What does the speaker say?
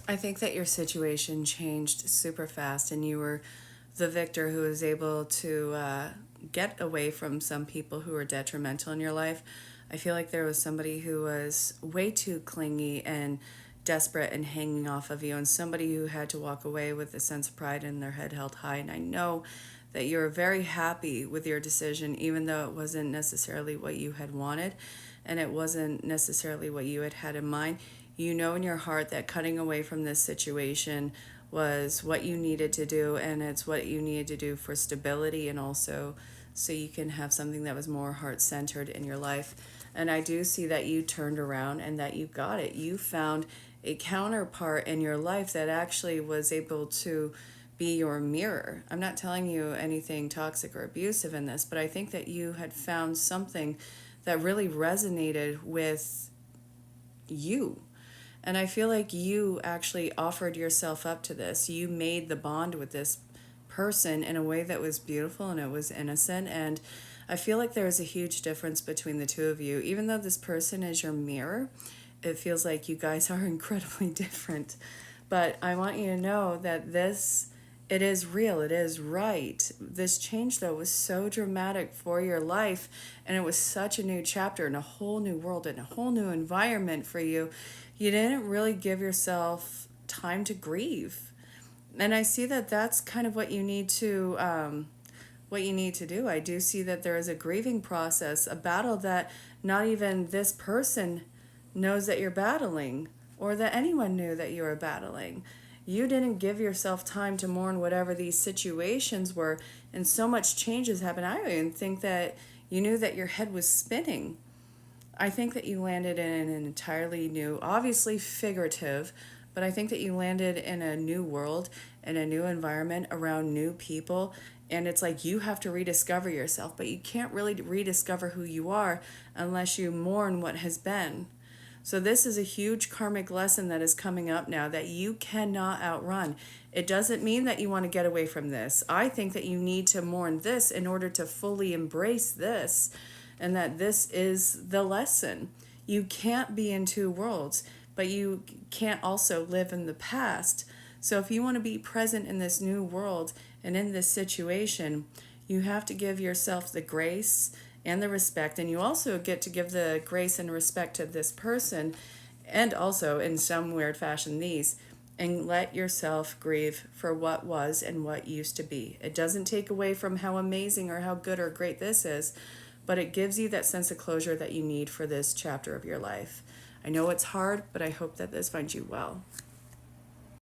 I think that your situation changed super fast, and you were the victor who was able to get away from some people who were detrimental in your life. I feel like there was somebody who was way too clingy and desperate and hanging off of you, and somebody who had to walk away with a sense of pride and their head held high. And I know that you're very happy with your decision, even though it wasn't necessarily what you had wanted and it wasn't necessarily what you had had in mind. You know in your heart that cutting away from this situation was what you needed to do, and it's what you needed to do for stability and also so you can have something that was more heart centered in your life. And I do see that you turned around and that you got it. You found a counterpart in your life that actually was able to be your mirror. I'm not telling you anything toxic or abusive in this, but I think that you had found something that really resonated with you. And I feel like you actually offered yourself up to this. You made the bond with this person in a way that was beautiful and it was innocent. And I feel like there is a huge difference between the two of you. Even though this person is your mirror, it feels like you guys are incredibly different. But I want you to know that it is real, it is right. This change, though, was so dramatic for your life, and it was such a new chapter and a whole new world and a whole new environment for you. You didn't really give yourself time to grieve. And I see that that's kind of what you need to do. I do see that there is a grieving process, a battle that not even this person knows that you're battling or that anyone knew that you were battling. You didn't give yourself time to mourn whatever these situations were, and so much changes happened. I don't even think that you knew that your head was spinning. I think that you landed in an entirely new, obviously figurative, but I think that you landed in a new world, in a new environment, around new people, and it's like you have to rediscover yourself, but you can't really rediscover who you are unless you mourn what has been. So this is a huge karmic lesson that is coming up now that you cannot outrun. It doesn't mean that you want to get away from this. I think that you need to mourn this in order to fully embrace this, and that this is the lesson. You can't be in two worlds, but you can't also live in the past. So if you want to be present in this new world and in this situation, you have to give yourself the grace and the respect, and you also get to give the grace and respect to this person, and also in some weird fashion these, and let yourself grieve for what was and what used to be. It doesn't take away from how amazing or how good or great this is, but it gives you that sense of closure that you need for this chapter of your life. I know it's hard, but I hope that this finds you well.